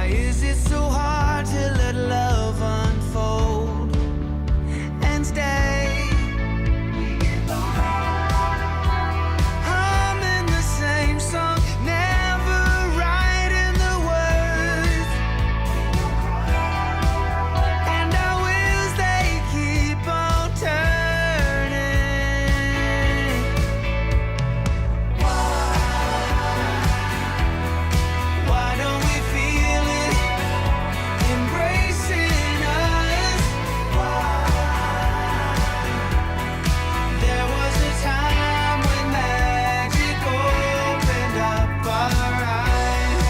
is it so hard to let love unfold and stay? Humming the same song, never writing the words, and our wheels they keep on turning. Why don't we feel it embracing us? There was a time when magic opened up our eyes.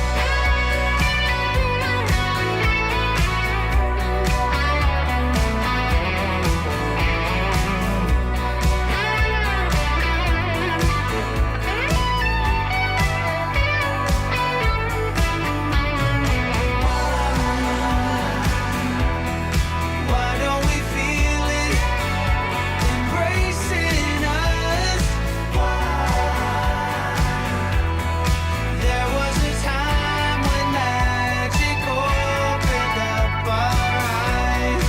Why don't we feel it embracing us? There was a time when magic opened up our eyes.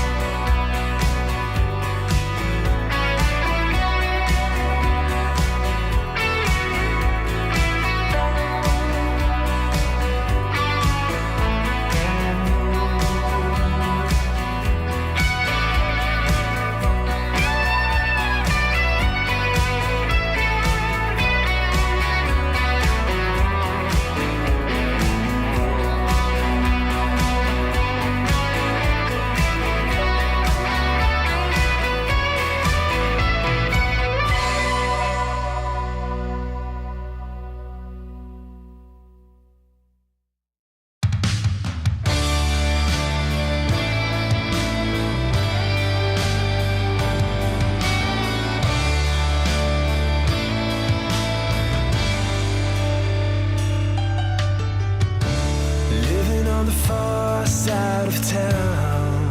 Living on the far side of town,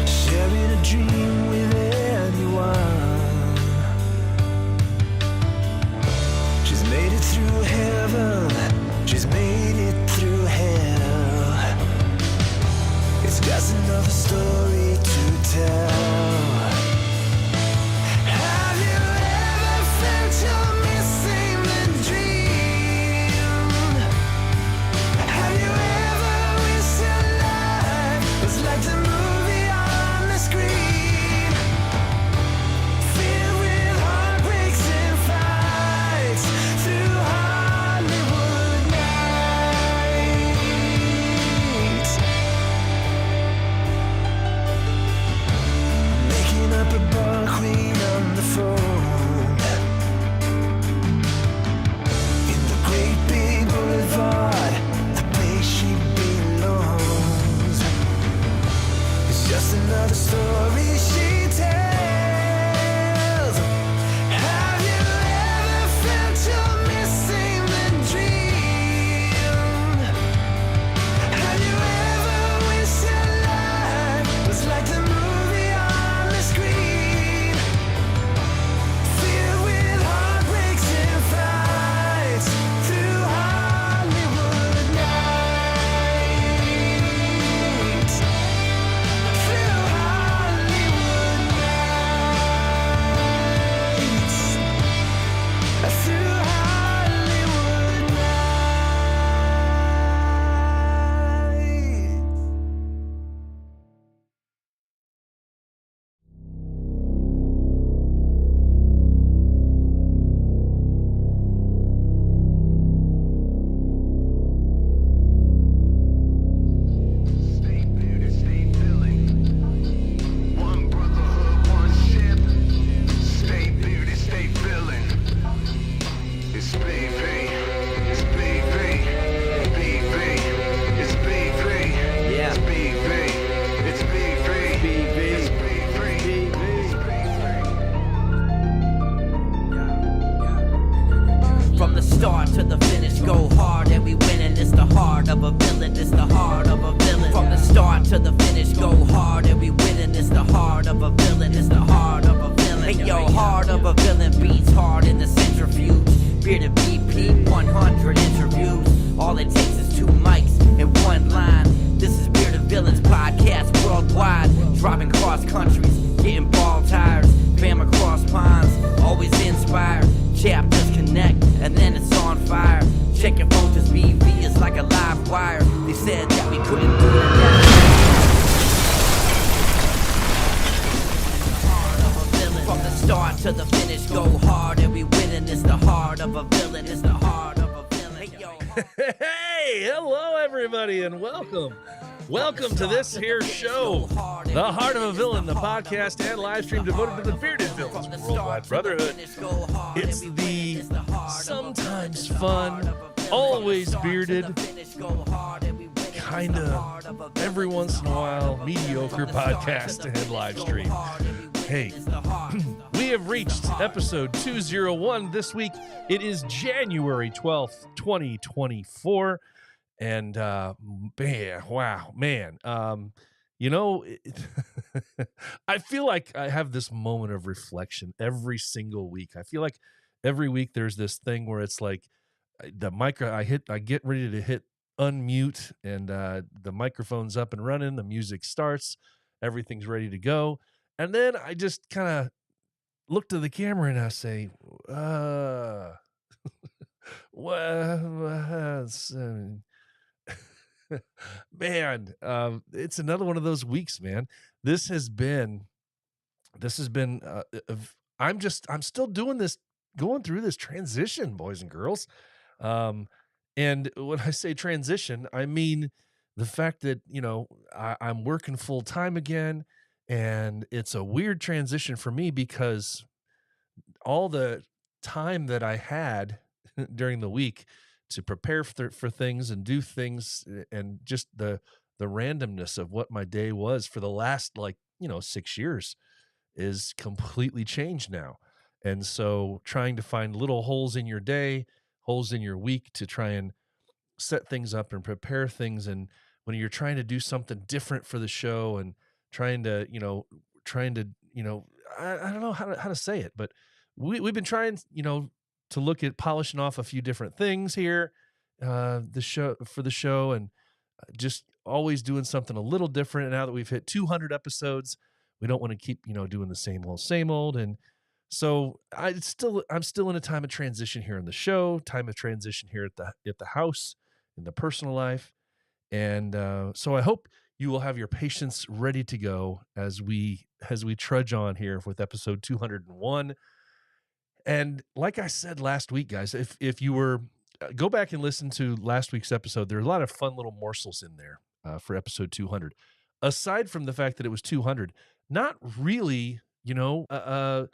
sharing a dream with anyone. She's made it through heaven, she's made it through hell. It's just another story to tell. Have you ever felt you're missing the dream? Have you ever wished your life was like the movie on the screen? Filled with heartbreaks and fights through Hollywood nights. Making up a bar queen on the phone in the great big boulevard, the place she belongs. It's just another story she tells. Have you ever felt you're missing the dream? Have you ever wished your life was like the movie on the screen? Filled with heartbreaks and fights through Hollywood nights. Through Hollywood nights. Through Hollywood nights. Stay beauty, stay feeling. One brotherhood, one ship. Stay beauty, stay feeling. It's BV, it's BV, BV, it's BV, Yeah. it's BV, it's BV, BV. it's BV, it's From the start to the finish, go hard and we winning. It's the heart of a villain, it's the heart of a villain. From the start to the finish, go hard and we winning. It's the heart of a villain, it's the heart of a villain. Hey yo, heart of a villain beats hard in the centrifuge. Bearded BP, 100 interviews. All it Hey, hello everybody, and welcome. Welcome to this here show, The Heart of a Villain, the podcast and live stream devoted to the bearded villains of Worldwide Brotherhood. It's the sometimes fun, always bearded, kind of every once in a while mediocre podcast and live stream. Hey, we have reached episode 201 this week. It is January 12th, 2024. And man, I feel like I have this moment of reflection every single week. I feel like every week there's this thing where it's like I get ready to hit unmute, and the microphone's up and running, the music starts, everything's ready to go. And then I just kind of look to the camera and I say, well, man, it's another one of those weeks, man. This has been, I'm still doing this, going through this transition, boys and girls. And when I say transition, I mean the fact that, I'm working full time again, and it's a weird transition for me because all the time that I had during the week to prepare for things and do things, and just the randomness of what my day was for the last 6 years is completely changed now. And so trying to find little holes in your day, holes in your week to try and set things up and prepare things, and when you're trying to do something different for the show and trying to I don't know how to say it, but we've been trying to look at polishing off a few different things here, the show, and just always doing something a little different. And now that we've hit 200 episodes, we don't want to keep doing the same old. And so I'm still in a time of transition here in the show, time of transition here at the house, in the personal life. And so I hope you will have your patience ready to go as we trudge on here with episode 201. And like I said last week, guys, if you were go back and listen to last week's episode, there are a lot of fun little morsels in there for episode 200. Aside from the fact that it was 200, not really, for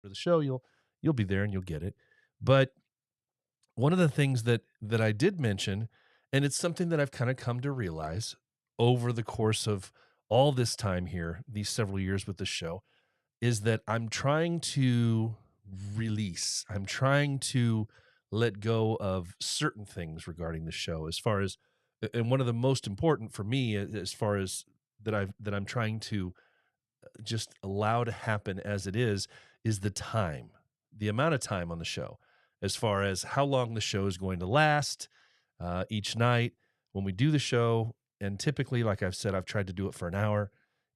the show, you'll be there and you'll get it. But one of the things that I did mention, and it's something that I've kind of come to realize over the course of all this time here, these several years with the show, is that I'm trying to release. I'm trying to let go of certain things regarding the show, as far as, and one of the most important for me, as far as that I'm trying to just allow to happen as it is the amount of time on the show, as far as how long the show is going to last each night when we do the show. And typically, like I've said, I've tried to do it for an hour,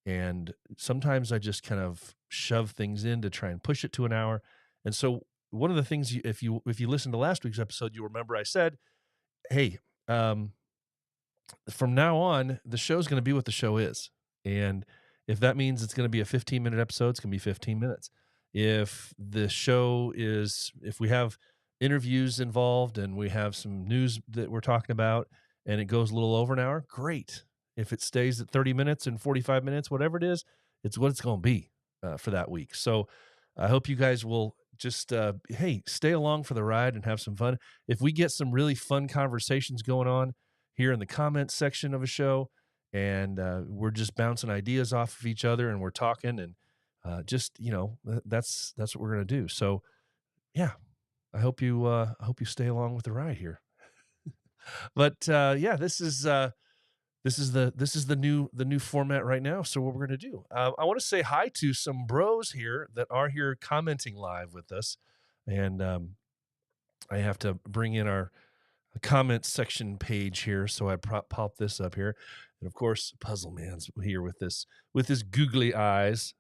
and sometimes I just kind of shove things in to try and push it to an hour. And so one of the things, if you listen to last week's episode, you'll remember I said, hey, from now on, the show's going to be what the show is. And if that means it's going to be a 15-minute episode, it's going to be 15 minutes. If we have interviews involved and we have some news that we're talking about and it goes a little over an hour, great. If it stays at 30 minutes and 45 minutes, whatever it is, it's what it's going to be for that week. So I hope you guys will just, stay along for the ride and have some fun. If we get some really fun conversations going on here in the comments section of a show, and we're just bouncing ideas off of each other, and we're talking, and that's what we're going to do. So yeah, I hope you stay along with the ride here. But this is the new format right now. So what we're going to do, I want to say hi to some bros here that are here commenting live with us, and I have to bring in our comment section page here. So I pop this up here, and of course, Puzzle Man's here with his googly eyes,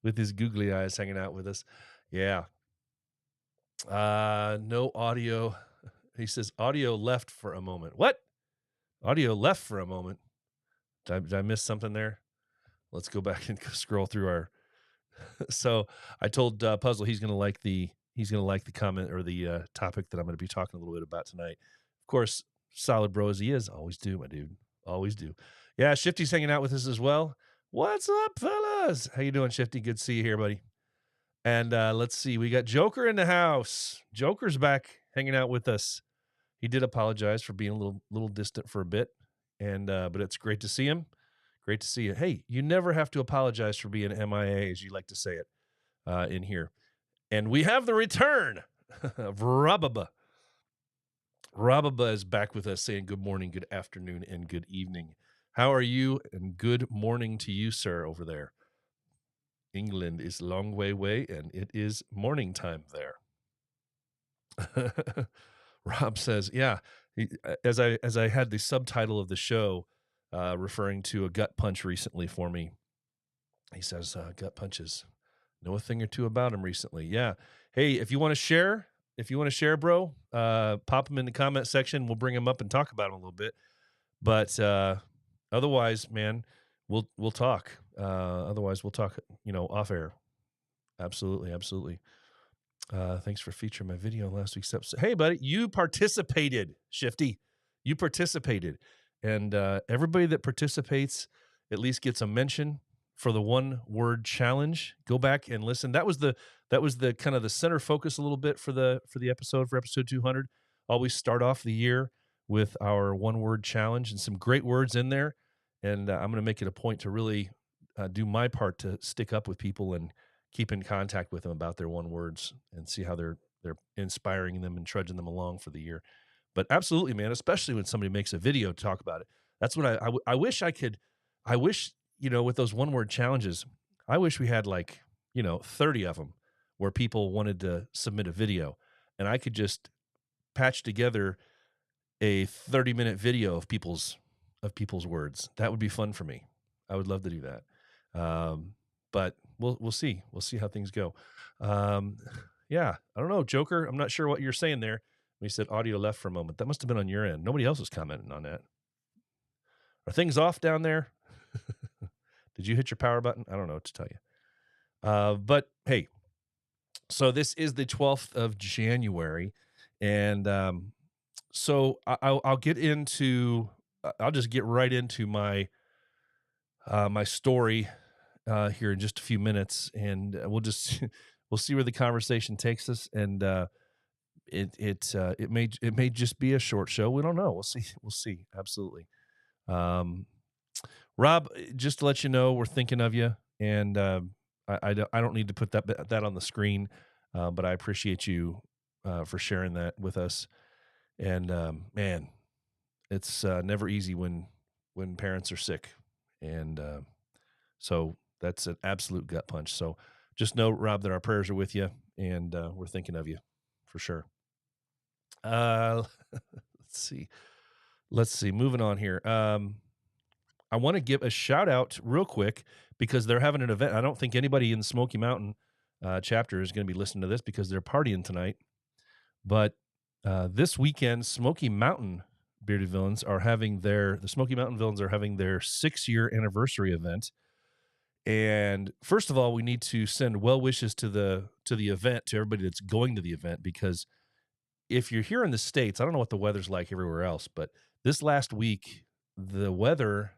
hanging out with us. Yeah. No audio. He says audio left for a moment. What? Audio left for a moment. Did I miss something there? let's go back and scroll through our. So I told Puzzle he's gonna like the comment or the topic that I'm gonna be talking a little bit about tonight. Of course, solid bro as he is, always do, my dude, always do. Yeah, Shifty's hanging out with us as well. What's up, fellas? How you doing, Shifty? Good to see you here, buddy. And let's see, we got Joker in the house. Joker's back hanging out with us. He did apologize for being a little distant for a bit, and but it's great to see him. Great to see you. Hey, you never have to apologize for being MIA, as you like to say it in here. And we have the return of Rababa. Rababa is back with us saying good morning, good afternoon, and good evening. How are you? And good morning to you, sir, over there. England is a long way away, and it is morning time there. Rob says, yeah, as I had the subtitle of the show referring to a gut punch recently for me, he says, gut punches, know a thing or two about him recently. Yeah. Hey, if you want to share, bro, pop them in the comment section. We'll bring them up and talk about them a little bit. But otherwise, man, we'll talk. Otherwise, we'll talk, off air. Absolutely. Thanks for featuring my video on last week's episode. Hey, buddy, you participated, Shifty. You participated. And everybody that participates at least gets a mention for the 1-word challenge. Go back and listen. That was the kind of the center focus a little bit for the episode, for episode 200. Always start off the year with our 1-word challenge and some great words in there. And I'm going to make it a point to really do my part to stick up with people and keep in contact with them about their 1 words and see how they're inspiring them and trudging them along for the year. But absolutely, man, especially when somebody makes a video to talk about it. That's what I wish I could. I wish, with those 1-word challenges, I wish we had 30 of them where people wanted to submit a video and I could just patch together a 30-minute video of people's words. That would be fun for me. I would love to do that. But we'll see. We'll see how things go. Yeah, I don't know, Joker. I'm not sure what you're saying there. We said audio left for a moment. That must have been on your end. Nobody else was commenting on that. Are things off down there? Did you hit your power button? I don't know what to tell you. But hey, so this is the 12th of January. And so I'll get into, I'll just get right into my my story here in just a few minutes, and we'll see where the conversation takes us, and it may just be a short show. We don't know. We'll see. Absolutely. Rob, just to let you know, we're thinking of you, and I don't need to put that on the screen, but I appreciate you for sharing that with us. And man, it's never easy when parents are sick, and so that's an absolute gut punch. So just know, Rob, that our prayers are with you, and we're thinking of you for sure. Let's see. Moving on here. I want to give a shout out real quick because they're having an event. I don't think anybody in the Smoky Mountain chapter is going to be listening to this because they're partying tonight. But this weekend, Smoky Mountain Bearded Villains are having the Smoky Mountain Villains are having their 6-year anniversary event. And first of all, we need to send well wishes to the event, to everybody that's going to the event, because if you're here in the States, I don't know what the weather's like everywhere else, but this last week, the weather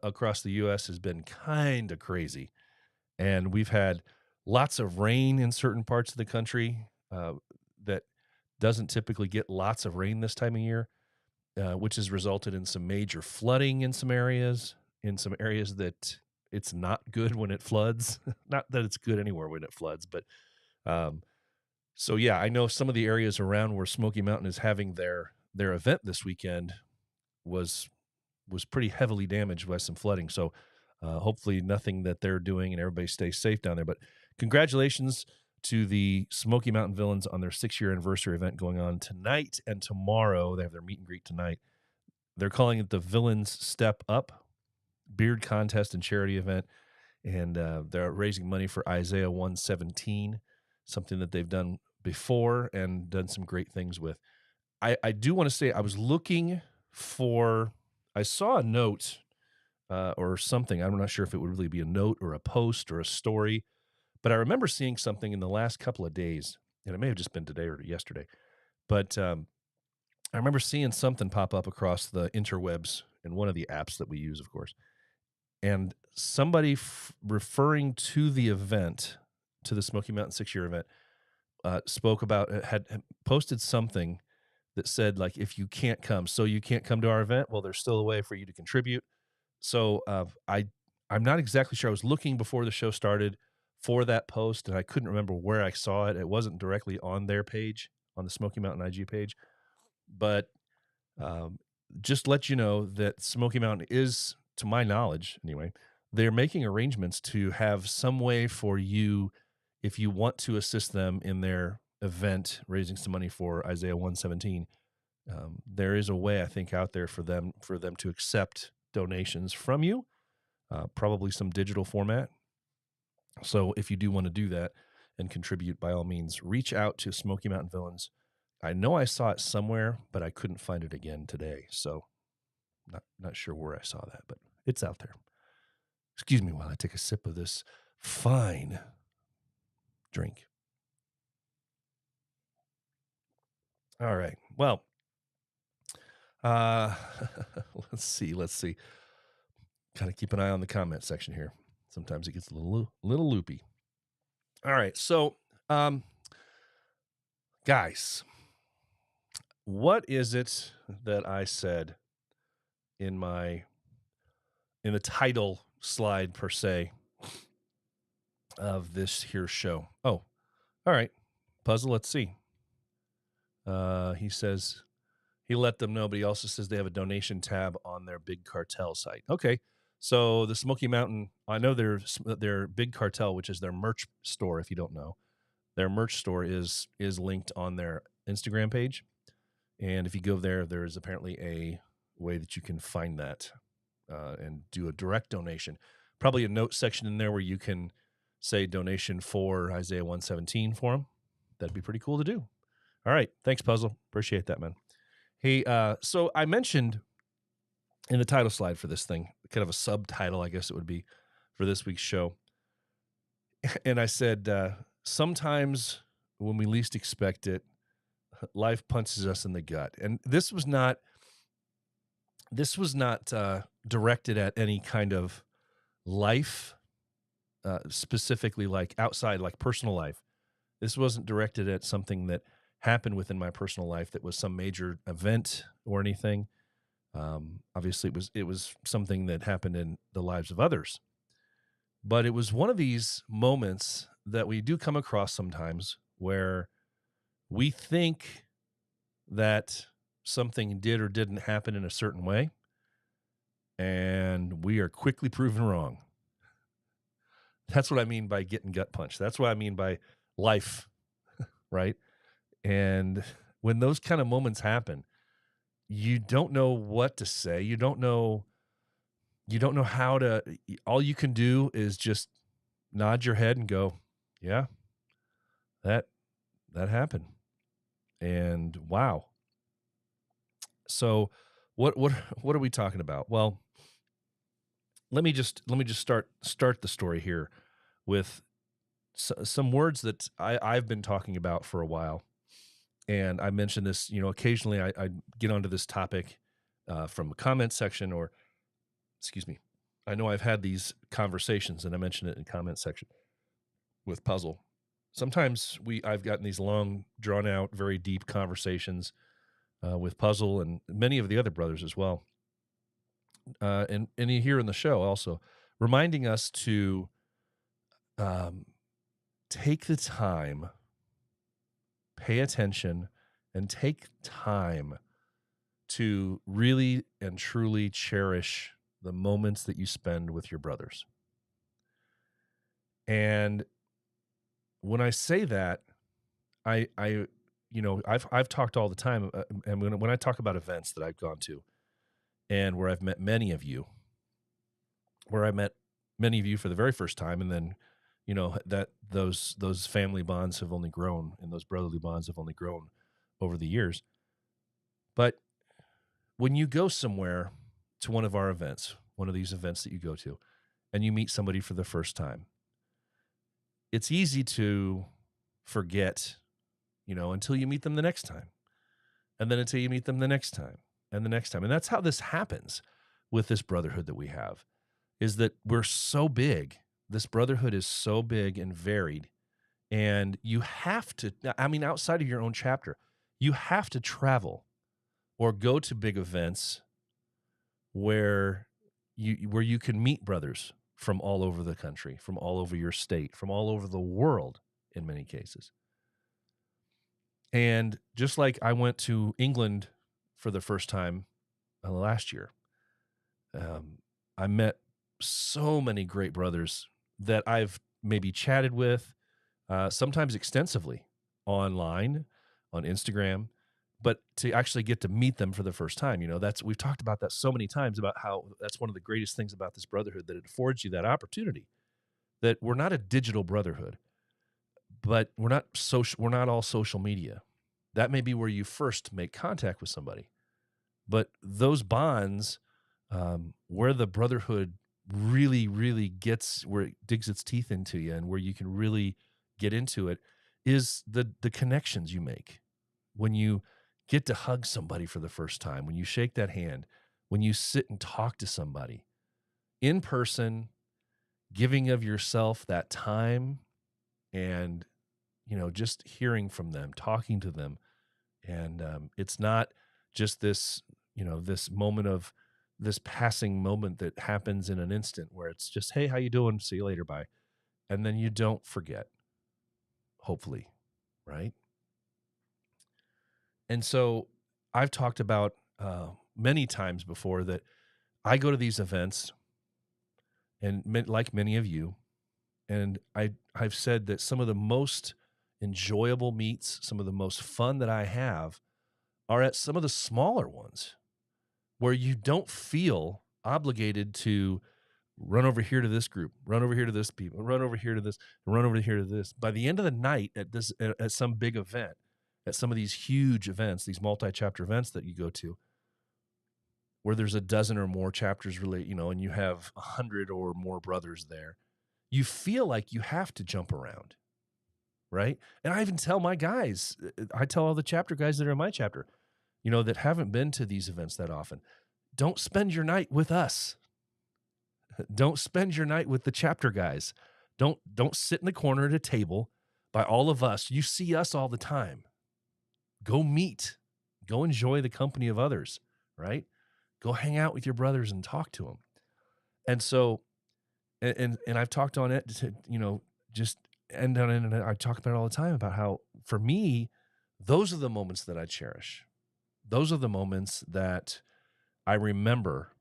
across the U.S. has been kind of crazy. And we've had lots of rain in certain parts of the country that doesn't typically get lots of rain this time of year, which has resulted in some major flooding in some areas that it's not good when it floods. Not that it's good anywhere when it floods, but so yeah, I know some of the areas around where Smoky Mountain is having their event this weekend was pretty heavily damaged by some flooding. So hopefully nothing that they're doing and everybody stays safe down there. But congratulations to the Smoky Mountain Villains on their 6-year anniversary event going on tonight and tomorrow. They have their meet and greet tonight. They're calling it the Villains Step Up Beard Contest and Charity Event. And they're raising money for Isaiah 117, something that they've done before and done some great things with. I do want to say I was looking for, I saw a note or something. I'm not sure if it would really be a note or a post or a story, but I remember seeing something in the last couple of days, and it may have just been today or yesterday, but I remember seeing something pop up across the interwebs in one of the apps that we use, of course, and somebody referring to the event, to the Smoky Mountain 6-year event, spoke about had posted something that said, like, if you can't come, so you can't come to our event, well, there's still a way for you to contribute. So I'm not exactly sure. I was looking before the show started for that post, and I couldn't remember where I saw it. It wasn't directly on their page, on the Smoky Mountain IG page, but um, just let you know that Smoky Mountain is, to my knowledge anyway, they're making arrangements to have some way for you, if you want to assist them in their event, raising some money for Isaiah 117. There is a way, I think, out there for them to accept donations from you, probably some digital format. So if you do want to do that and contribute, by all means, reach out to Smoky Mountain Villains. I know I saw it somewhere, but I couldn't find it again today. So not sure where I saw that, but it's out there. Excuse me while I take a sip of this fine drink. All right. Well, let's see. Kind of keep an eye on the comment section here. Sometimes it gets a little loopy. All right. So, guys, what is it that I said in the title slide per se of this here show? Oh, all right. Puzzle, let's see. He says he let them know, but he also says they have a donation tab on their Big Cartel site. Okay. So the Smoky Mountain, I know their Big Cartel, which is their merch store, if you don't know. Their merch store is linked on their Instagram page. And if you go there, there's apparently a way that you can find that and do a direct donation. Probably a note section in there where you can say donation for Isaiah 117 for them. That'd be pretty cool to do. All right. Thanks, Puzzle. Appreciate that, man. Hey, so I mentioned in the title slide for this thing, kind of a subtitle, I guess it would be, for this week's show. And I said, sometimes when we least expect it, life punches us in the gut. And this was not directed at any kind of life, specifically like outside, like personal life. This wasn't directed at something that happened within my personal life that was some major event or anything. Obviously, it was something that happened in the lives of others. But it was one of these moments that we do come across sometimes where we think that something did or didn't happen in a certain way, and we are quickly proven wrong. That's what I mean by getting gut punched. That's what I mean by life, right? And when those kind of moments happen, you don't know what to say. You don't know how to, all you can do is just nod your head and go, yeah, that happened. And wow. So what are we talking about? Well, let me just start the story here with some words that I've been talking about for a while. And I mentioned this, occasionally I get onto this topic from a comment section, or, excuse me, I know I've had these conversations, and I mentioned it in comment section with Puzzle. Sometimes I've gotten these long, drawn out, very deep conversations with Puzzle and many of the other brothers as well. And here in the show also, reminding us to take the time, pay attention, and take time to really and truly cherish the moments that you spend with your brothers. And when I say that, I've talked all the time, and when I talk about events that I've gone to, and where I've met many of you, where I met many of you for the very first time, and then, that those family bonds have only grown, and those brotherly bonds have only grown over the years. But when you go somewhere to one of our events, one of these events that you go to, and you meet somebody for the first time, it's easy to forget, until you meet them the next time. And then until you meet them the next time and the next time. And that's how this happens with this brotherhood that we have, is that we're so big. This brotherhood is so big and varied. And you have to, outside of your own chapter, you have to travel or go to big events where you can meet brothers from all over the country, from all over your state, from all over the world in many cases. And just like I went to England for the first time last year, I met so many great brothers that I've maybe chatted with, sometimes extensively online, on Instagram, but to actually get to meet them for the first time, we've talked about that so many times, about how that's one of the greatest things about this brotherhood, that it affords you that opportunity, that we're not a digital brotherhood, but we're not all social media. That may be where you first make contact with somebody, but those bonds, where the brotherhood really, really gets, where it digs its teeth into you and where you can really get into it, is the connections you make when you get to hug somebody for the first time, when you shake that hand, when you sit and talk to somebody in person, giving of yourself that time, and just hearing from them, talking to them. And it's not just this, this moment of this passing moment that happens in an instant where it's just, hey, how you doing? See you later. Bye. And then you don't forget, hopefully. Right. And so I've talked about many times before that I go to these events, and like many of you, and I've said that some of the most enjoyable meets, some of the most fun that I have, are at some of the smaller ones, where you don't feel obligated to run over here to this group, run over here to this people, run over here to this, run over here to this. By the end of the night at some big event, at some of these huge events, these multi-chapter events that you go to, where there's a dozen or more chapters and you have 100 or more brothers there, you feel like you have to jump around, right? And I even tell my guys, I tell all the chapter guys that are in my chapter, that haven't been to these events that often, don't spend your night with us. Don't spend your night with the chapter guys. Don't sit in the corner at a table by all of us. You see us all the time. Go meet. Go enjoy the company of others, right? Go hang out with your brothers and talk to them. And so, and I've talked on it to, just end on it, and I talk about it all the time, about how, for me, those are the moments that I cherish. Those are the moments that I remember,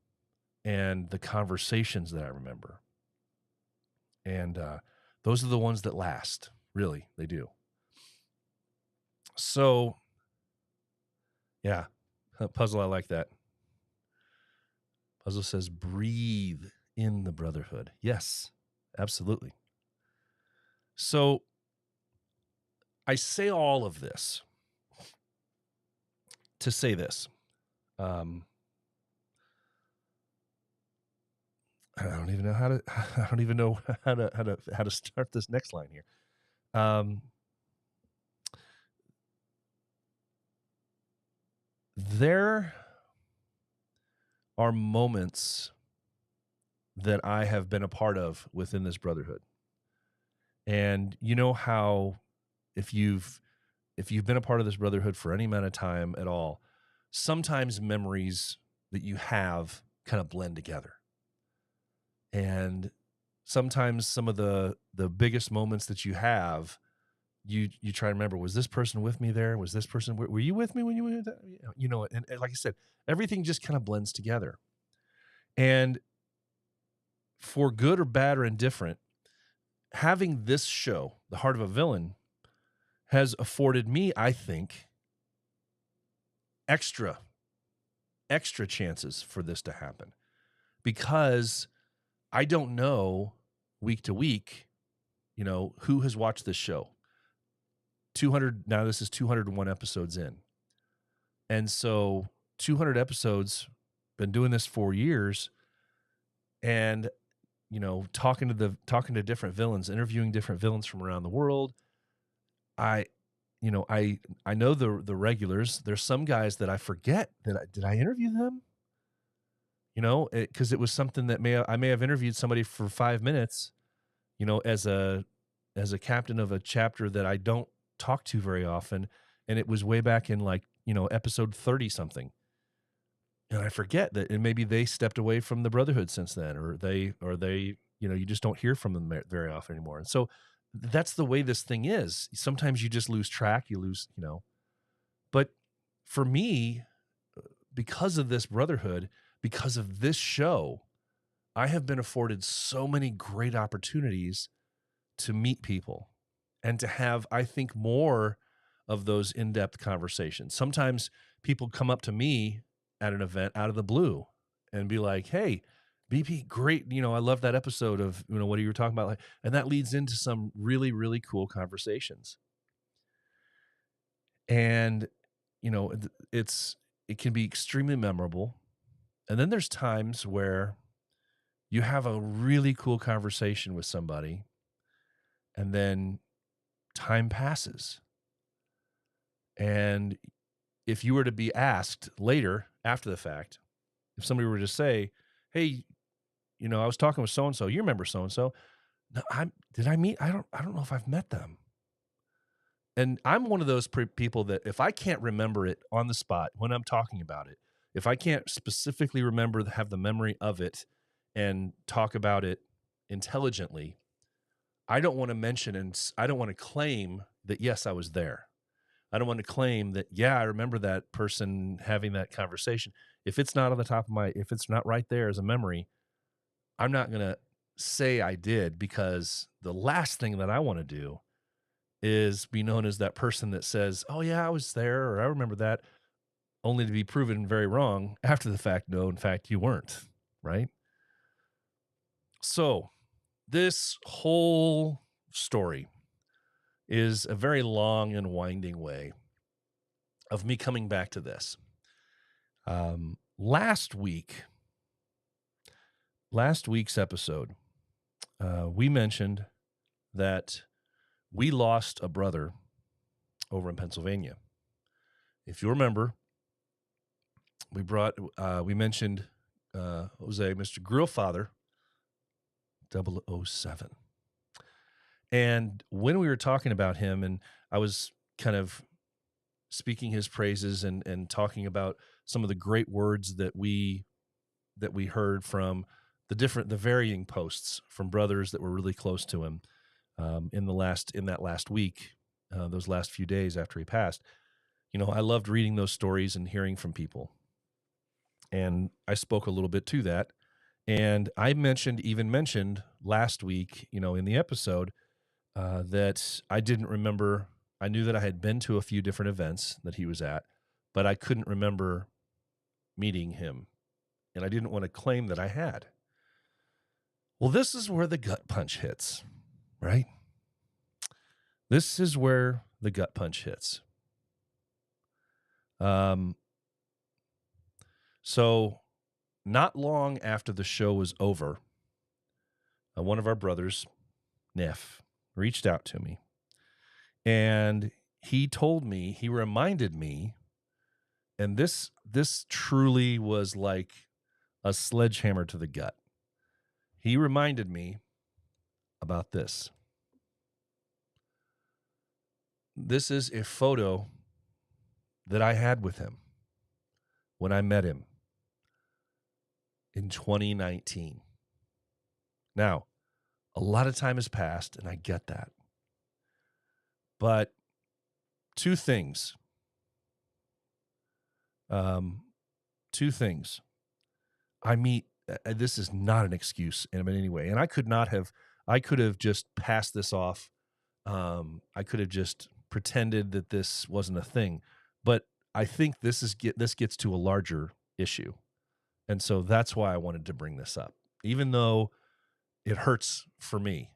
and the conversations that I remember. And those are the ones that last. Really, they do. So, yeah, Puzzle, I like that. Puzzle says, breathe in the brotherhood. Yes, absolutely. So, I say all of this to say this. I don't even know how to start this next line here. There are moments that I have been a part of within this brotherhood. And you know how, if you've been a part of this brotherhood for any amount of time at all, sometimes memories that you have kind of blend together. And sometimes some of the biggest moments that you have, you try to remember, was this person with me there? Was this person, were you with me when you were there? And like I said, everything just kind of blends together. And for good or bad or indifferent, having this show, The Heart of a Villain, has afforded me, I think, extra chances for this to happen, because I don't know week to week, who has watched this show. 200, now this is 201 episodes in. And so 200 episodes, been doing this 4 years. and talking to different villains, interviewing different villains from around the world. I I know the regulars. There's some guys that I forget that did I interview them? Because it was something that I may have interviewed somebody for 5 minutes, as a captain of a chapter that I don't talk to very often, and it was way back in like episode 30 something, and I forget that, and maybe they stepped away from the Brotherhood since then, or they you just don't hear from them very often anymore, and so that's the way this thing is. Sometimes you just lose track, you lose, but for me, because of this Brotherhood, because of this show, I have been afforded so many great opportunities to meet people and to have, I think, more of those in-depth conversations. Sometimes people come up to me at an event out of the blue and be like, "Hey, BP, great. I love that episode of, what you were talking about." And that leads into some really, really cool conversations. And, it can be extremely memorable. And then there's times where you have a really cool conversation with somebody, and then time passes. And if you were to be asked later, after the fact, if somebody were to say, "Hey, I was talking with so and so. You remember so and so?" No, did I meet? I don't know if I've met them. And I'm one of those people that if I can't remember it on the spot when I'm talking about it, if I can't specifically remember, have the memory of it, and talk about it intelligently, I don't want to mention, and I don't want to claim that, yes, I was there. I don't want to claim that, yeah, I remember that person having that conversation. If it's not on the top of if it's not right there as a memory, I'm not going to say I did, because the last thing that I want to do is be known as that person that says, "Oh yeah, I was there," or "I remember that," only to be proven very wrong after the fact. No, in fact, you weren't, right? So this whole story is a very long and winding way of me coming back to this. Last week's episode, we mentioned that we lost a brother over in Pennsylvania. If you remember, we mentioned Jose, Mr. Grillfather, 007. And when we were talking about him, and I was kind of speaking his praises and talking about some of the great words that we heard from the varying posts from brothers that were really close to him in that last week, those last few days after he passed. I loved reading those stories and hearing from people. And I spoke a little bit to that. And I even mentioned last week, in the episode, that I didn't remember. I knew that I had been to a few different events that he was at, but I couldn't remember meeting him. And I didn't want to claim that I had. Well, this is where the gut punch hits, right? This is where the gut punch hits. So not long after the show was over, one of our brothers, Neff, reached out to me, and he reminded me, and this truly was like a sledgehammer to the gut. He reminded me about this. This is a photo that I had with him when I met him in 2019. Now, a lot of time has passed, and I get that. But two things. This is not an excuse in any way. And I could have just passed this off. I could have just pretended that this wasn't a thing. But I think this gets to a larger issue. And so that's why I wanted to bring this up, even though it hurts for me,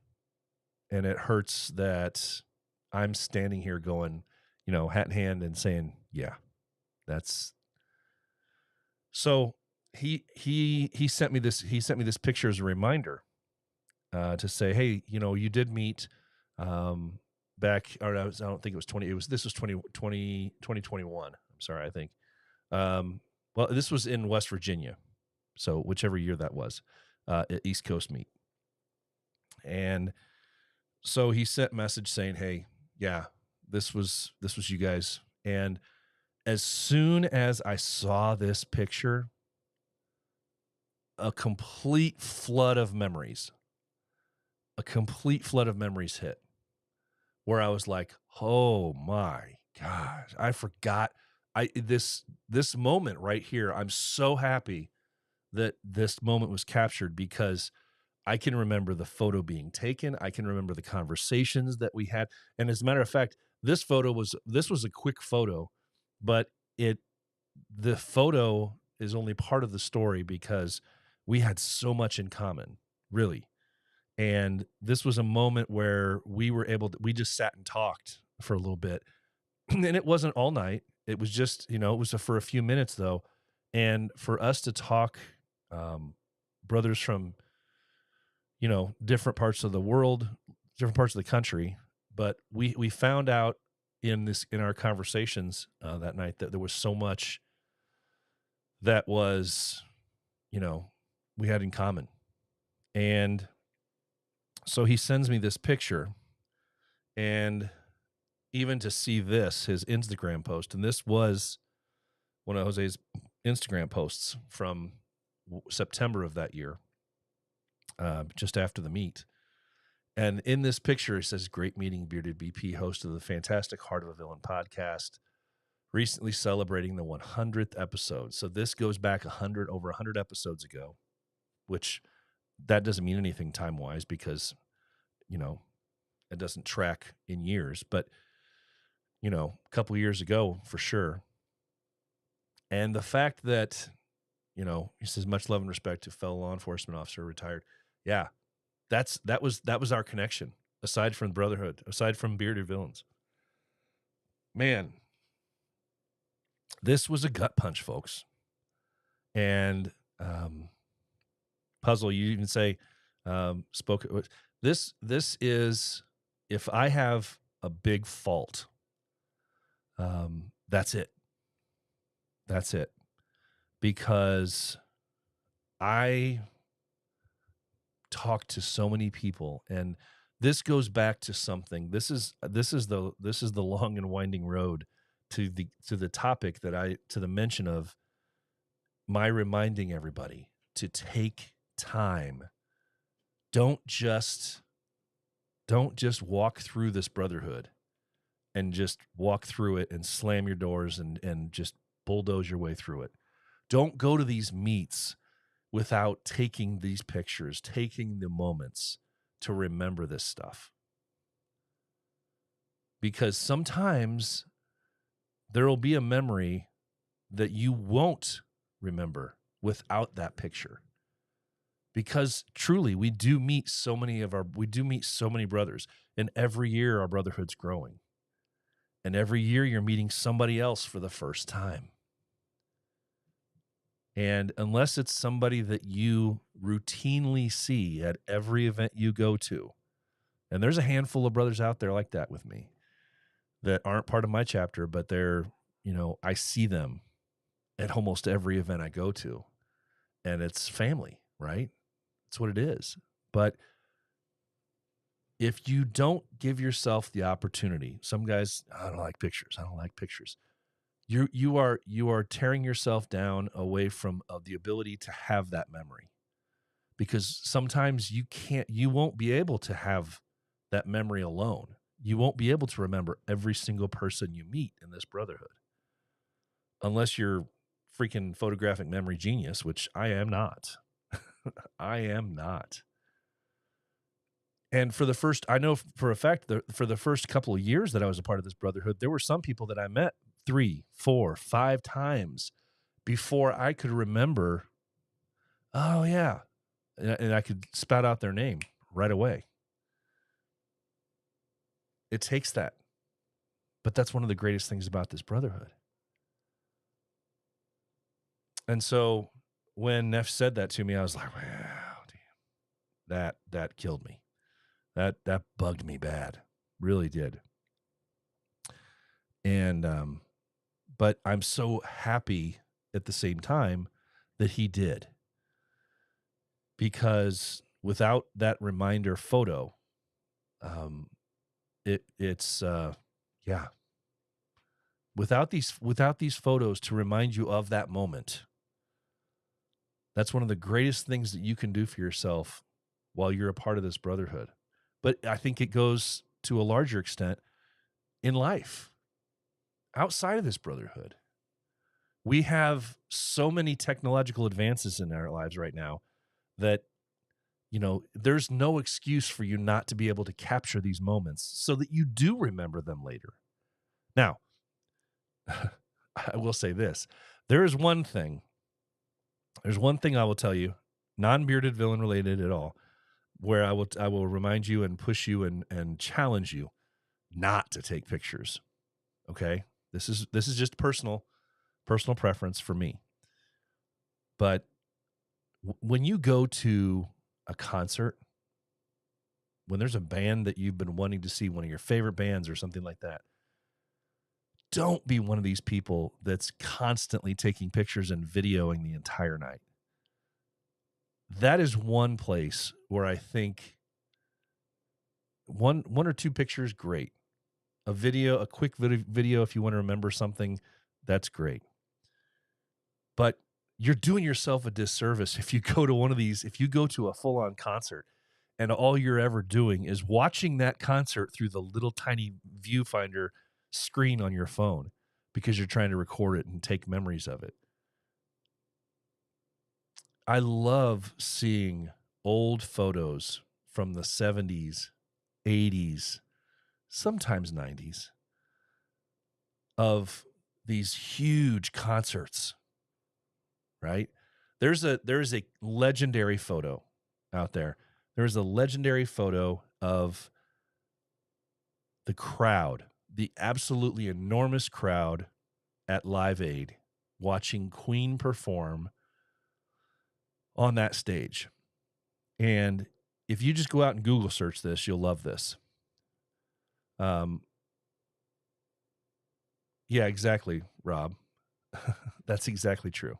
and it hurts that I'm standing here going, hat in hand and saying, yeah, that's. So he sent me this picture as a reminder to say, hey, you did meet back, or I don't think it was 20. This was 2021. I'm sorry, I think. Well, this was in West Virginia, so whichever year that was, at East Coast meet. And so he sent a message saying, hey, yeah, this was you guys. And as soon as I saw this picture, a complete flood of memories hit, where I was like, oh my gosh, I forgot. This moment right here, I'm so happy that this moment was captured, because I can remember the photo being taken. I can remember the conversations that we had. And as a matter of fact, this was a quick photo, but the photo is only part of the story because we had so much in common, really. And this was a moment where we just sat and talked for a little bit. And it wasn't all night. It was just, it was for a few minutes though. And for us to talk, brothers from, different parts of the world, different parts of the country, but we found out in our conversations that night that there was so much that was, we had in common. And so he sends me this picture, and even to see his Instagram post, and this was one of Jose's Instagram posts from September of that year, just after the meet. And in this picture, it says, great meeting, Bearded BP, host of the fantastic Heart of a Villain podcast, recently celebrating the 100th episode. So this goes back over 100 episodes ago, which that doesn't mean anything time-wise because, it doesn't track in years, but, a couple of years ago for sure. And the fact that, he says, much love and respect to fellow law enforcement officer, retired. Yeah, that was our connection, aside from brotherhood, aside from Bearded Villains. Man, this was a gut punch, folks. And Puzzle, you even say, this is, if I have a big fault, that's it. That's it. Because I talked to so many people, and this goes back to something. This is the long and winding road to the topic to the mention of my reminding everybody to take time. Don't just walk through this brotherhood and just walk through it and slam your doors and just bulldoze your way through it. Don't go to these meets without taking these pictures, taking the moments to remember this stuff. Because sometimes there will be a memory that you won't remember without that picture. Because truly, we do meet so many brothers, and every year our brotherhood's growing. And every year you're meeting somebody else for the first time. And unless it's somebody that you routinely see at every event you go to, and there's a handful of brothers out there like that with me that aren't part of my chapter, but they're, I see them at almost every event I go to, and it's family, right? That's what it is. But if you don't give yourself the opportunity, some guys, I don't like pictures. You are tearing yourself down away from the ability to have that memory, because sometimes you won't be able to have that memory alone. You won't be able to remember every single person you meet in this brotherhood, unless you're freaking photographic memory genius, which I am not. I am not. And I know for a fact that for the first couple of years that I was a part of this brotherhood, there were some people that I met 3, 4, 5 times before I could remember, oh yeah, and I could spout out their name right away. It takes that. But that's one of the greatest things about this brotherhood. And so when Neff said that to me, I was like, wow, damn, that killed me. That bugged me bad. Really did. And but I'm so happy at the same time that he did. Because without that reminder photo, um it's yeah. Without these photos to remind you of that moment, that's one of the greatest things that you can do for yourself while you're a part of this brotherhood. But I think it goes to a larger extent in life, outside of this brotherhood. We have so many technological advances in our lives right now that, there's no excuse for you not to be able to capture these moments so that you do remember them later. Now, I will say this. There's one thing I will tell you, non-bearded villain related at all, where I will remind you and push you and challenge you not to take pictures. Okay? This is just personal preference for me. But when you go to a concert, when there's a band that you've been wanting to see, one of your favorite bands or something like that, don't be one of these people that's constantly taking pictures and videoing the entire night. That is one place where I think one or two pictures, great. A quick video if you want to remember something, that's great. But you're doing yourself a disservice if you go to a full-on concert and all you're ever doing is watching that concert through the little tiny viewfinder screen on your phone because you're trying to record it and take memories of it. I love seeing old photos from the 70s, 80s, sometimes 90s of these huge concerts, right? There's a legendary photo out there. There's a legendary photo of the crowd, the absolutely enormous crowd at Live Aid watching Queen perform on that stage. And if you just go out and Google search this, you'll love this. Yeah, exactly, Rob. That's exactly true.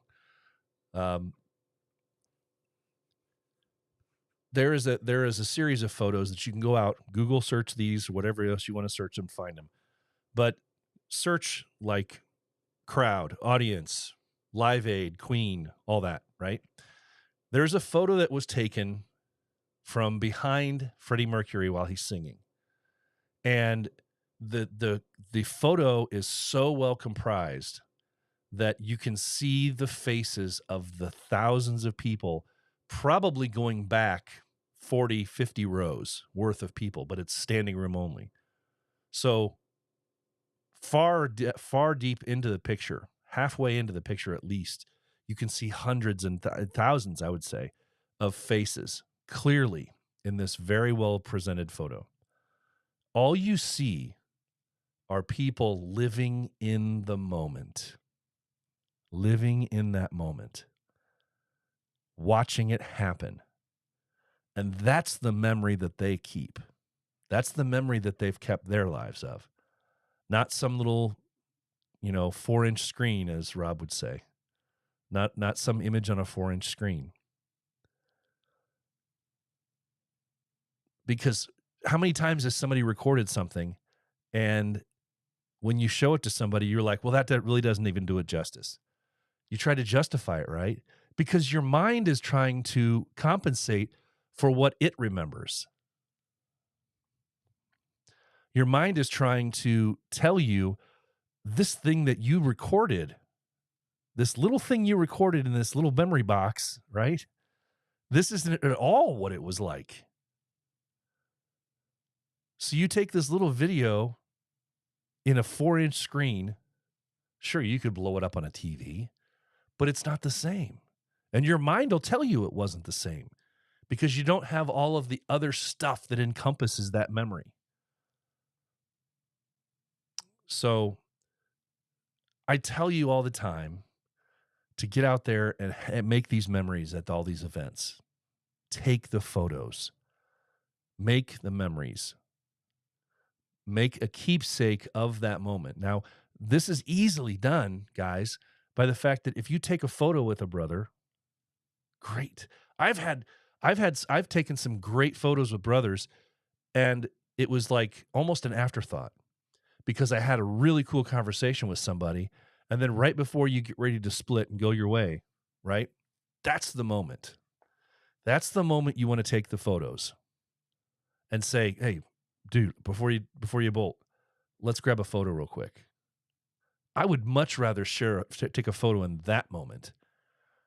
There is a series of photos that you can go out, Google search these, whatever else you want to search them, find them. But search like crowd, audience, Live Aid, Queen, all that, right? There's a photo that was taken from behind Freddie Mercury while he's singing. And the photo is so well comprised that you can see the faces of the thousands of people probably going back 40, 50 rows worth of people, but it's standing room only. So far deep into the picture, halfway into the picture at least, you can see hundreds and thousands, I would say, of faces clearly in this very well presented photo. All you see are people living in the moment, living in that moment, watching it happen. And that's the memory that they keep. That's the memory that they've kept their lives of. Not some little, 4-inch screen, as Rob would say. Not some image on a 4-inch screen. Because how many times has somebody recorded something and when you show it to somebody, you're like, well, that really doesn't even do it justice. You try to justify it, right? Because your mind is trying to compensate for what it remembers. Your mind is trying to tell you this thing that you recorded, this little thing you recorded in this little memory box, right? This isn't at all what it was like. So you take this little video in a 4-inch screen. Sure, you could blow it up on a TV, but it's not the same. And your mind will tell you it wasn't the same because you don't have all of the other stuff that encompasses that memory. So I tell you all the time, to get out there and make these memories at all these events. Take the photos, make the memories, make a keepsake of that moment. Now, this is easily done, guys, by the fact that if you take a photo with a brother, great. I've taken some great photos with brothers, and it was like almost an afterthought because I had a really cool conversation with somebody, and then right before you get ready to split and go your way, right? That's the moment. That's the moment you want to take the photos and say, "Hey, dude, before you bolt, let's grab a photo real quick." I would much rather take a photo in that moment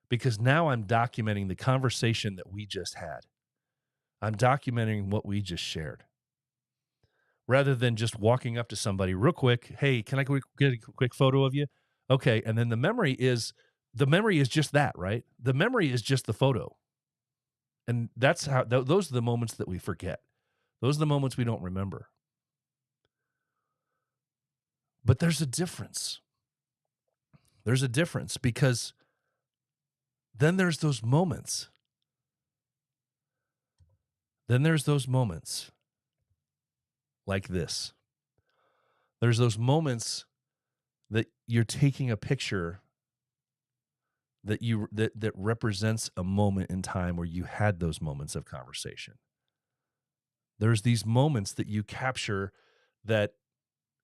because now I'm documenting the conversation that we just had. I'm documenting what we just shared rather than just walking up to somebody real quick. Hey, can I get a quick photo of you? Okay. And then the memory is just that, right? The memory is just the photo. And that's how those are the moments that we forget. Those are the moments we don't remember. But there's a difference. There's a difference because then there's those moments. Then there's those moments like this. There's those moments that you're taking a picture that represents a moment in time where you had those moments of conversation. There's these moments that you capture that,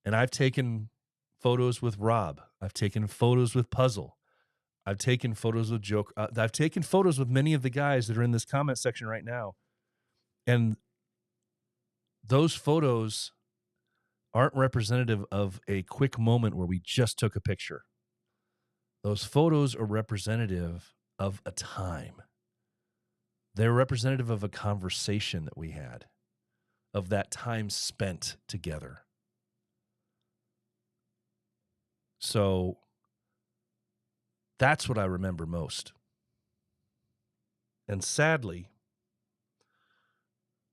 and I've taken photos with Rob. I've taken photos with Puzzle. I've taken photos with Joke. I've taken photos with many of the guys that are in this comment section right now. And those photos aren't representative of a quick moment where we just took a picture. Those photos are representative of a time. They're representative of a conversation that we had, of that time spent together. So that's what I remember most. And sadly,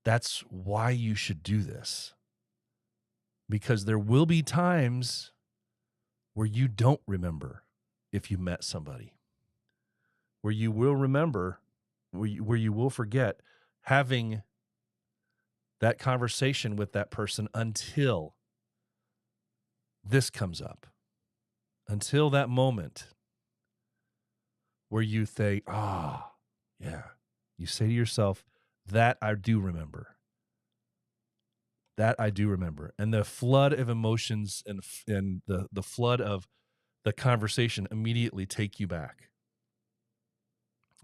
that's why you should do this. Because there will be times where you don't remember if you met somebody, where you will remember, where you will forget having that conversation with that person until this comes up, until that moment where you think, yeah, you say to yourself, that I do remember. That I do remember. And the flood of emotions and the flood of the conversation immediately take you back.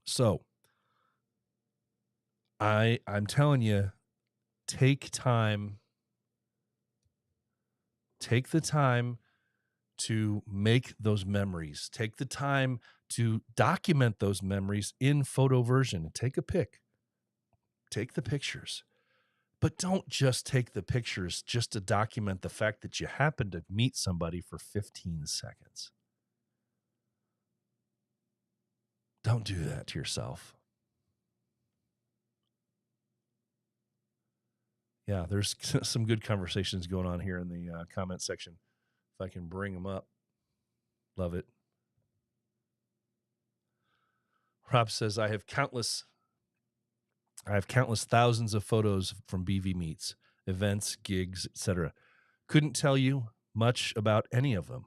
So I'm telling you, take the time to make those memories. Take the time to document those memories in photo version. Take a pic. Take the pictures. But don't just take the pictures just to document the fact that you happened to meet somebody for 15 seconds. Don't do that to yourself. Yeah, there's some good conversations going on here in the comment section. If I can bring them up. Love it. Rob says, I have countless thousands of photos from BV meets, events, gigs, etc. Couldn't tell you much about any of them.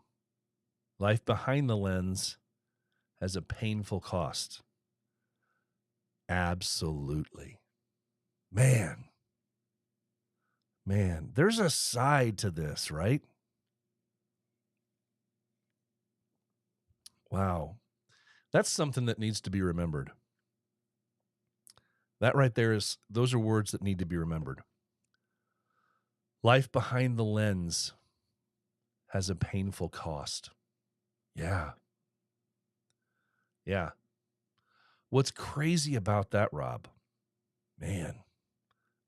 Life behind the lens has a painful cost. Absolutely. Man, there's a side to this, right? Wow. That's something that needs to be remembered. That right there those are words that need to be remembered. Life behind the lens has a painful cost. Yeah. Yeah. What's crazy about that, Rob? Man,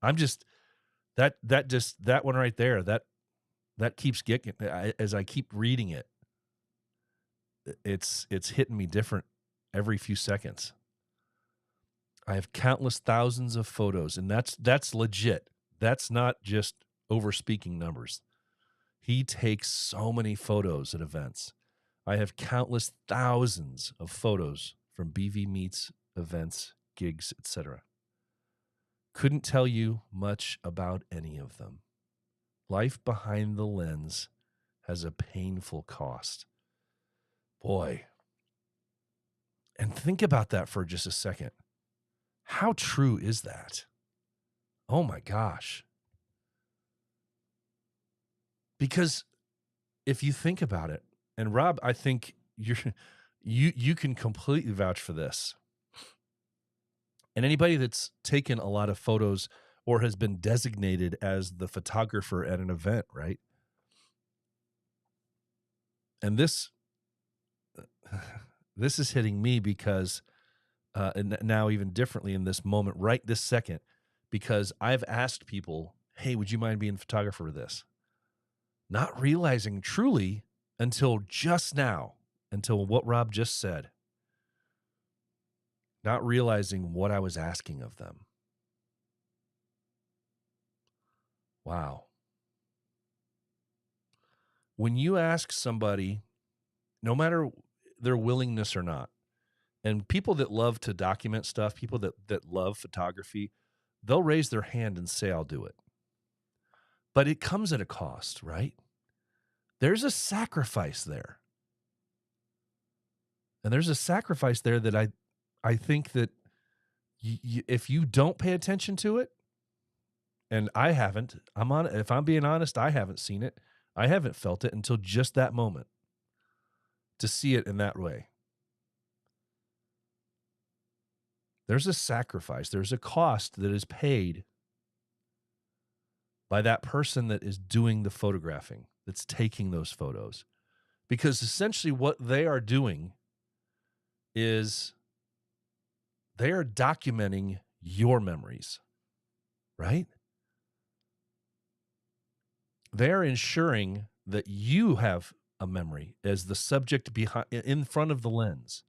I'm just that one right there, that keeps getting, as I keep reading it, it's hitting me different every few seconds. I have countless thousands of photos, and that's legit. That's not just over speaking numbers. He takes so many photos at events. I have countless thousands of photos from BV meets, events, gigs, etc. Couldn't tell you much about any of them. Life behind the lens has a painful cost. Boy. And think about that for just a second. How true is that? Oh my gosh. Because if you think about it, and Rob, I think you can completely vouch for this. And anybody that's taken a lot of photos or has been designated as the photographer at an event, right? And this is hitting me because and now even differently in this moment, right this second, because I've asked people, hey, would you mind being a photographer of this? Not realizing truly until just now, until what Rob just said, not realizing what I was asking of them. Wow. When you ask somebody, no matter their willingness or not, and people that love to document stuff, people that love photography, they'll raise their hand and say, I'll do it. But it comes at a cost, right? There's a sacrifice there. And there's a sacrifice there that I think that if you don't pay attention to it, and I haven't, if I'm being honest, I haven't seen it. I haven't felt it until just that moment to see it in that way. There's a sacrifice. There's a cost that is paid by that person that is doing the photographing, that's taking those photos. Because essentially what they are doing is they are documenting your memories, right? They are ensuring that you have a memory as the subject behind, in front of the lens.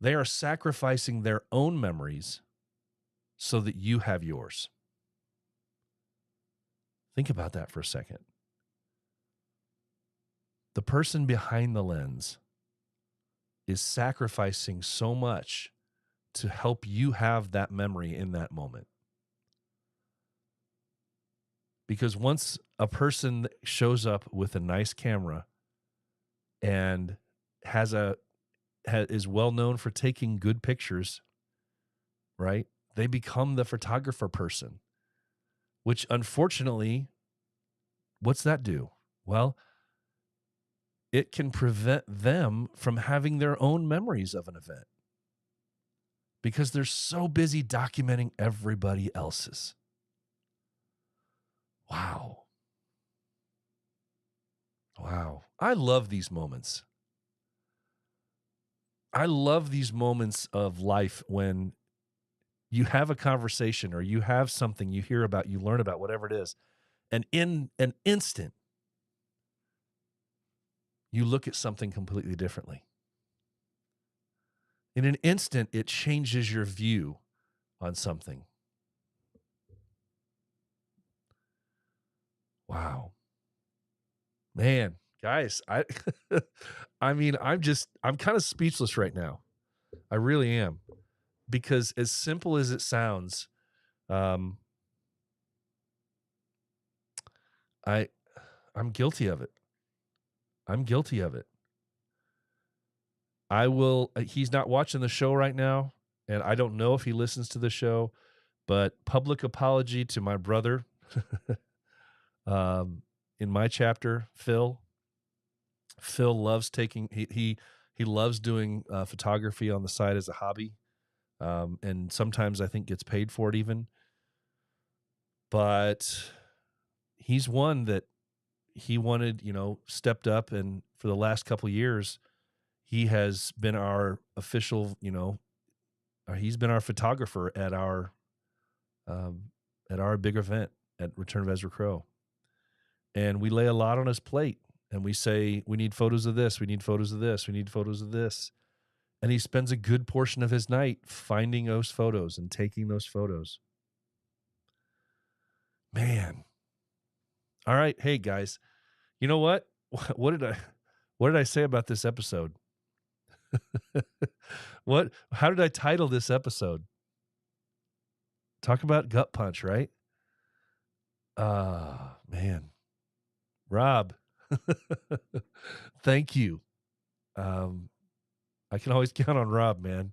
They are sacrificing their own memories so that you have yours. Think about that for a second. The person behind the lens is sacrificing so much to help you have that memory in that moment. Because once a person shows up with a nice camera and is well known for taking good pictures, right? They become the photographer person, which unfortunately, what's that do? Well, it can prevent them from having their own memories of an event because they're so busy documenting everybody else's. Wow. Wow. I love these moments. I love these moments of life when you have a conversation or you have something you hear about, you learn about, whatever it is, and in an instant, you look at something completely differently. In an instant, it changes your view on something. Wow. Man, guys, I mean, I'm kind of speechless right now. I really am. Because as simple as it sounds, I'm guilty of it. I'm guilty of it. I will, he's not watching the show right now, and I don't know if he listens to the show, but public apology to my brother in my chapter, Phil. Phil loves he loves doing photography on the side as a hobby, and sometimes I think gets paid for it even. But he's one that he wanted, stepped up, and for the last couple of years, he has been our official, he's been our photographer at our big event at Return of Ezra Crow. And we lay a lot on his plate, and we say, we need photos of this, we need photos of this, we need photos of this. And he spends a good portion of his night finding those photos and taking those photos. Man. All right. Hey, guys, you know what? What did What did I say about this episode? How did I title this episode? Talk about gut punch, right? Ah, man. Rob, thank you. Um, I can always count on Rob, man,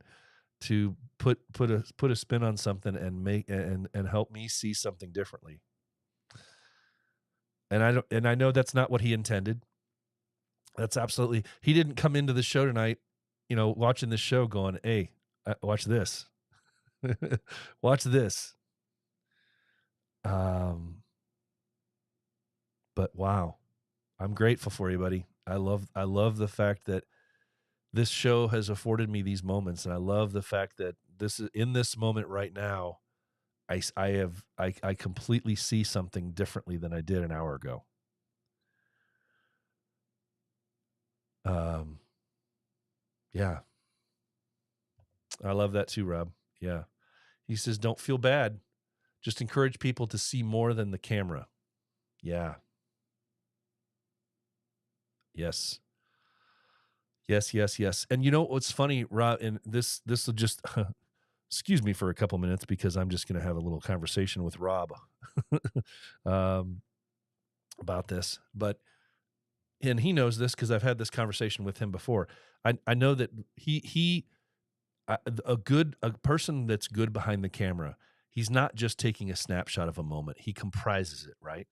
to put a spin on something and make and help me see something differently. And I know that's not what he intended. That's absolutely he didn't come into the show tonight, watching this show going, "Hey, watch this. Watch this." Um, but wow, I'm grateful for you, buddy. I love the fact that this show has afforded me these moments, and I love the fact that this is in this moment right now. I completely see something differently than I did an hour ago. Um, yeah, I love that too, Rob. Yeah, he says, "Don't feel bad. Just encourage people to see more than the camera." Yeah. Yes. Yes. Yes. Yes. And you know what's funny, Rob? And this will just excuse me for a couple minutes because I'm just going to have a little conversation with Rob um, about this. But and he knows this because I've had this conversation with him before. I know that he a person that's good behind the camera. He's not just taking a snapshot of a moment. He comprises it, right?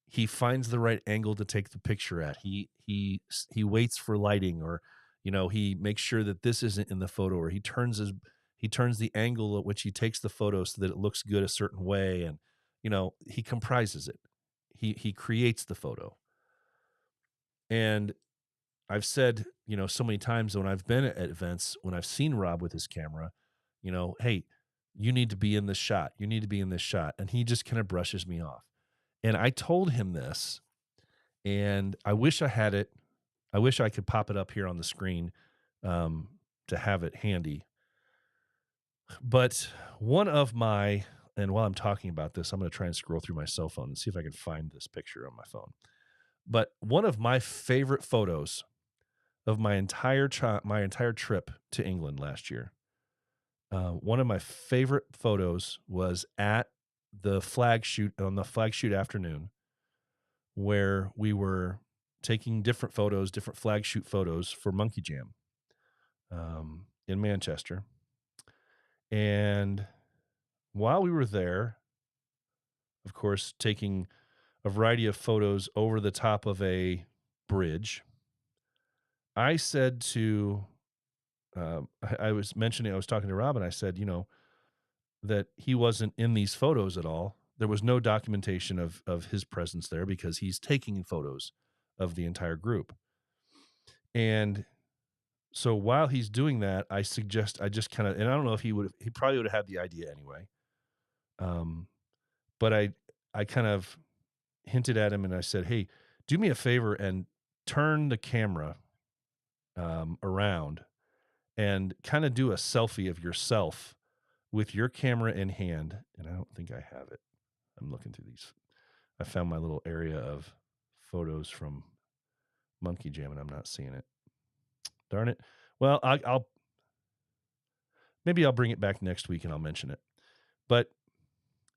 He finds the right angle to take the picture at. He waits for lighting, or he makes sure that this isn't in the photo, or he turns the angle at which he takes the photo so that it looks good a certain way, and he comprises it. He creates the photo. And I've said, so many times when I've been at events, when I've seen Rob with his camera, hey, you need to be in this shot. You need to be in this shot. And he just kind of brushes me off. And I told him this, and I wish I had it. I wish I could pop it up here on the screen um, to have it handy. But and while I'm talking about this, I'm going to try and scroll through my cell phone and see if I can find this picture on my phone. But one of my favorite photos of my entire trip to England last year. One of my favorite photos was at the flag shoot on the flag shoot afternoon, where we were taking different photos, different flag shoot photos for Monkey Jam in Manchester. And while we were there, of course, taking a variety of photos over the top of a bridge, I said to I was mentioning, I was talking to Rob, and I said, that he wasn't in these photos at all. There was no documentation of his presence there because he's taking photos of the entire group. And so while he's doing that, I just kind of, and I don't know if he probably would have had the idea anyway. Um, but I kind of hinted at him and I said, "Hey, do me a favor and turn the camera around and kind of do a selfie of yourself with your camera in hand." And I don't think I have it. I'm looking through these. I found my little area of photos from Monkey Jam, and I'm not seeing it. Darn it. Well, I'll maybe I'll bring it back next week and I'll mention it. But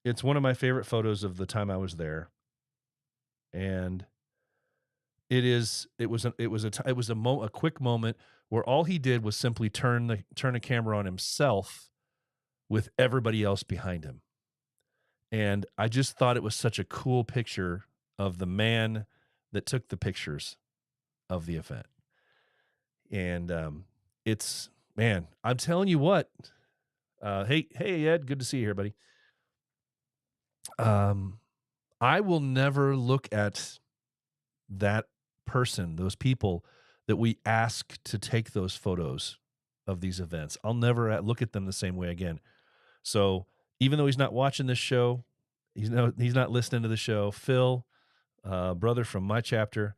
it's one of my favorite photos of the time I was there, and a quick moment where all he did was simply turn a camera on himself with everybody else behind him. And I just thought it was such a cool picture of the man that took the pictures of the event. And it's, man, I'm telling you what. Hey Ed, good to see you here, buddy. I will never look at that person, those people that we ask to take those photos of these events. I'll never look at them the same way again. So even though he's not watching this show, he's not listening to the show, Phil, brother from my chapter,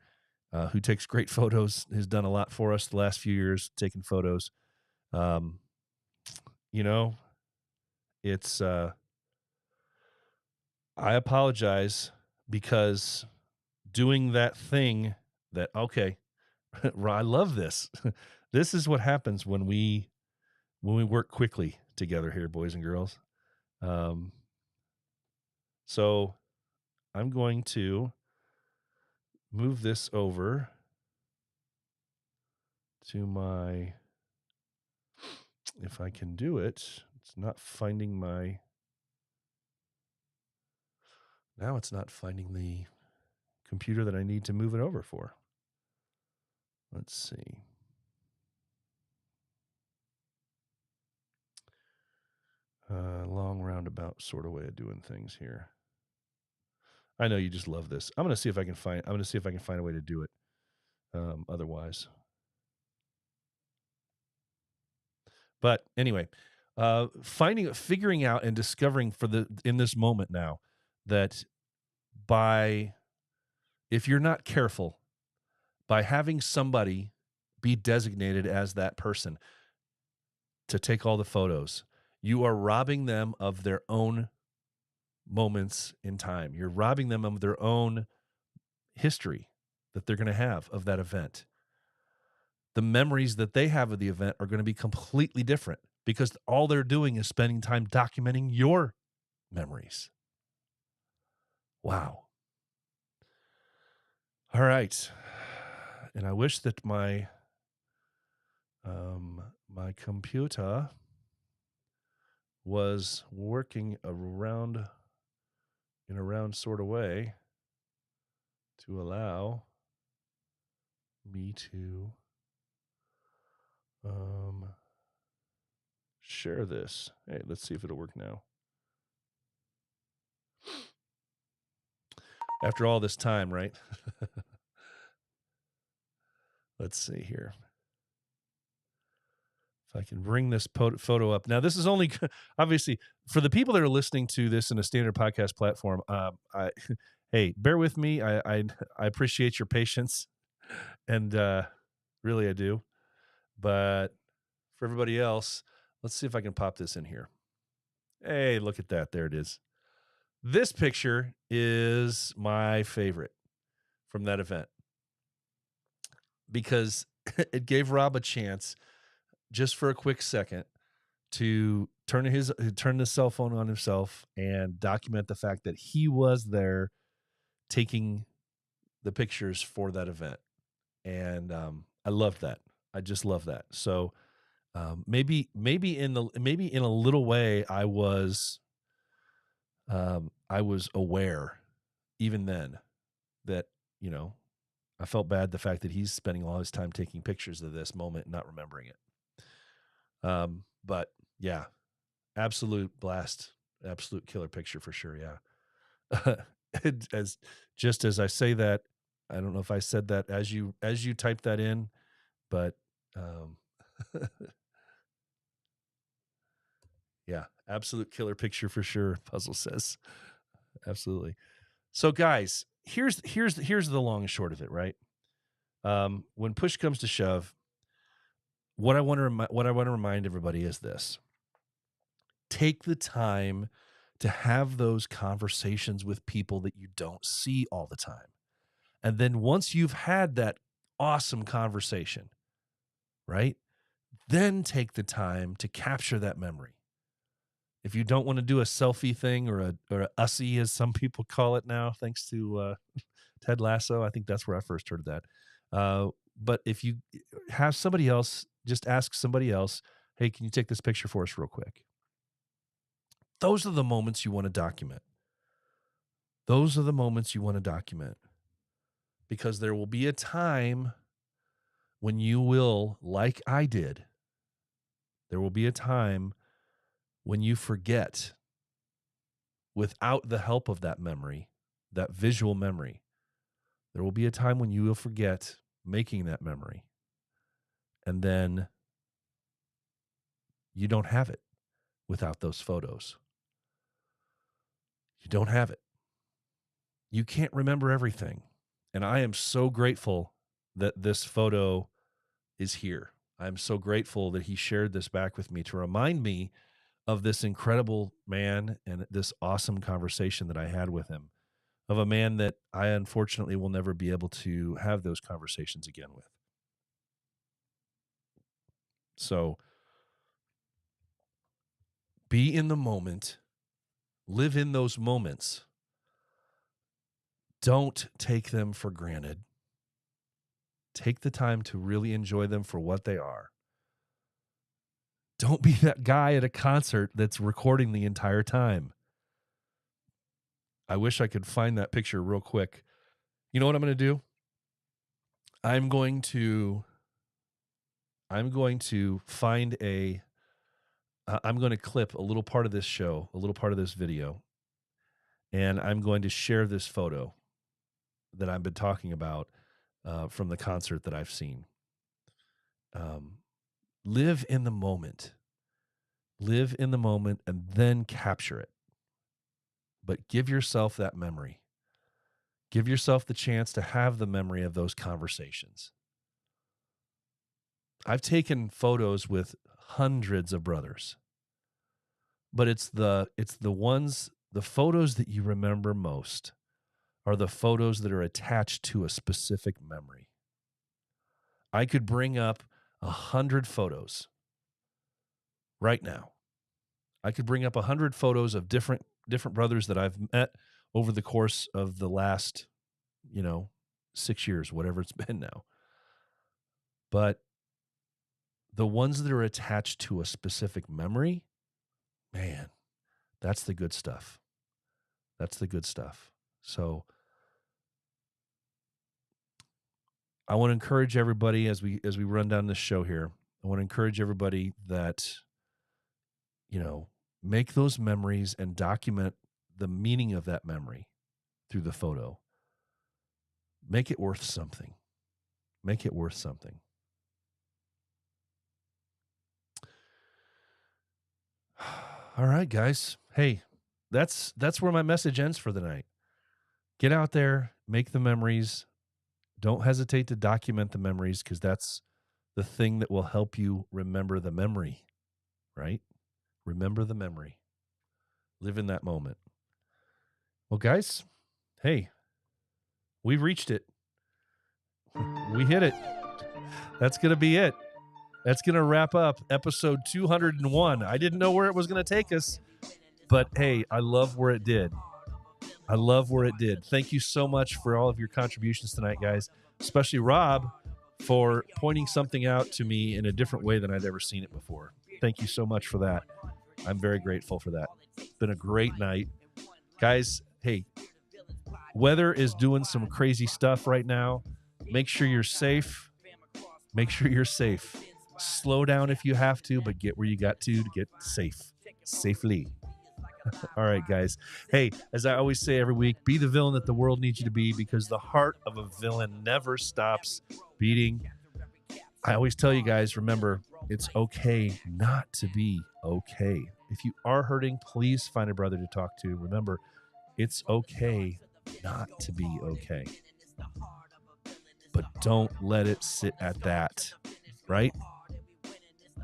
who takes great photos, has done a lot for us the last few years, taking photos. You know, it's, I apologize because doing that thing that, okay, I love this. This is what happens when we work quickly together here, boys and girls. Um, so I'm going to move this over to my, if I can do it, it's not finding my, now it's not finding the computer that I need to move it over for. Let's see. Long roundabout sort of way of doing things here. I know you just love this. I'm going to see if I can find a way to do it. Otherwise. But anyway, figuring out and discovering in this moment now that if you're not careful, by having somebody be designated as that person to take all the photos, you are robbing them of their own moments in time. You're robbing them of their own history that they're going to have of that event. The memories that they have of the event are going to be completely different because all they're doing is spending time documenting your memories. Wow. All right. And I wish that my computer was working in a round sort of way to allow me to share this. Hey, let's see if it'll work now. After all this time, right? Let's see here. If I can bring this photo up. Now, this is only, obviously, for the people that are listening to this in a standard podcast platform, hey, bear with me. I appreciate your patience, and really I do. But for everybody else, let's see if I can pop this in here. Hey, look at that. There it is. This picture is my favorite from that event because it gave Rob a chance just for a quick second to turn the cell phone on himself and document the fact that he was there taking the pictures for that event. And I loved that. I just love that. So maybe in a little way I was aware even then that, I felt bad the fact that he's spending all his time taking pictures of this moment and not remembering it. But yeah, absolute blast, absolute killer picture for sure. Yeah. As I say that, I don't know if I said that as you typed that in, but yeah, absolute killer picture for sure. Puzzle says, absolutely. So guys, here's the long and short of it, right? When push comes to shove, what I want to remind everybody is this: take the time to have those conversations with people that you don't see all the time. And then once you've had that awesome conversation, right? Then take the time to capture that memory. If you don't want to do a selfie thing or a ussy, as some people call it now, thanks to Ted Lasso, I think that's where I first heard that. But if you have somebody else, just ask somebody else, hey, can you take this picture for us real quick? Those are the moments you want to document. Those are the moments you want to document. Because there will be a time when you will, like I did, there will be a time when you forget without the help of that memory, that visual memory. There will be a time when you will forget making that memory. And then you don't have it without those photos. You don't have it. You can't remember everything. And I am so grateful that this photo is here. I'm so grateful that he shared this back with me to remind me of this incredible man and this awesome conversation that I had with him, of a man that I unfortunately will never be able to have those conversations again with. So be in the moment, live in those moments. Don't take them for granted. Take the time to really enjoy them for what they are. Don't be that guy at a concert that's recording the entire time. I wish I could find that picture real quick. You know what I'm going to do? I'm going to find I'm going to clip a little part of this show, a little part of this video, and I'm going to share this photo that I've been talking about from the concert that I've seen. Live in the moment. Live in the moment and then capture it. But give yourself that memory. Give yourself the chance to have the memory of those conversations. I've taken photos with hundreds of brothers, but it's the photos that you remember most are the photos that are attached to a specific memory. I could bring up 100 photos right now. I could bring up 100 photos of different brothers that I've met over the course of the last, 6 years, whatever it's been now. But the ones that are attached to a specific memory, man, that's the good stuff. That's the good stuff. So I want to encourage everybody as we run down this show here. I want to encourage everybody that, make those memories and document the meaning of that memory through the photo. Make it worth something. Make it worth something. All right, guys. Hey, that's where my message ends for the night. Get out there, make the memories. Don't hesitate to document the memories because that's the thing that will help you remember the memory, right? Remember the memory. Live in that moment. Well, guys, hey, we've reached it. We hit it. That's going to be it. That's going to wrap up episode 201. I didn't know where it was going to take us, but hey, I love where it did. I love where it did. Thank you so much for all of your contributions tonight, guys, especially Rob for pointing something out to me in a different way than I'd ever seen it before. Thank you so much for that. I'm very grateful for that. It's been a great night. Guys, hey, weather is doing some crazy stuff right now. Make sure you're safe. Make sure you're safe. Slow down if you have to, but get where you got to get safely. All right, guys. Hey, as I always say every week, be the villain that the world needs you to be because the heart of a villain never stops beating. I always tell you guys, remember, it's okay not to be okay. If you are hurting, please find a brother to talk to. Remember, it's okay not to be okay. But don't let it sit at that, right?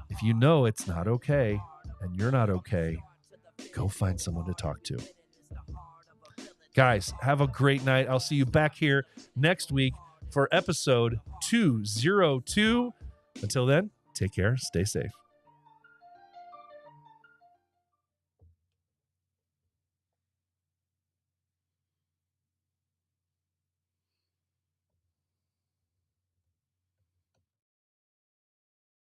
If you know it's not okay and you're not okay, go find someone to talk to. Guys, have a great night. I'll see you back here next week for episode 202. Until then, take care. Stay safe.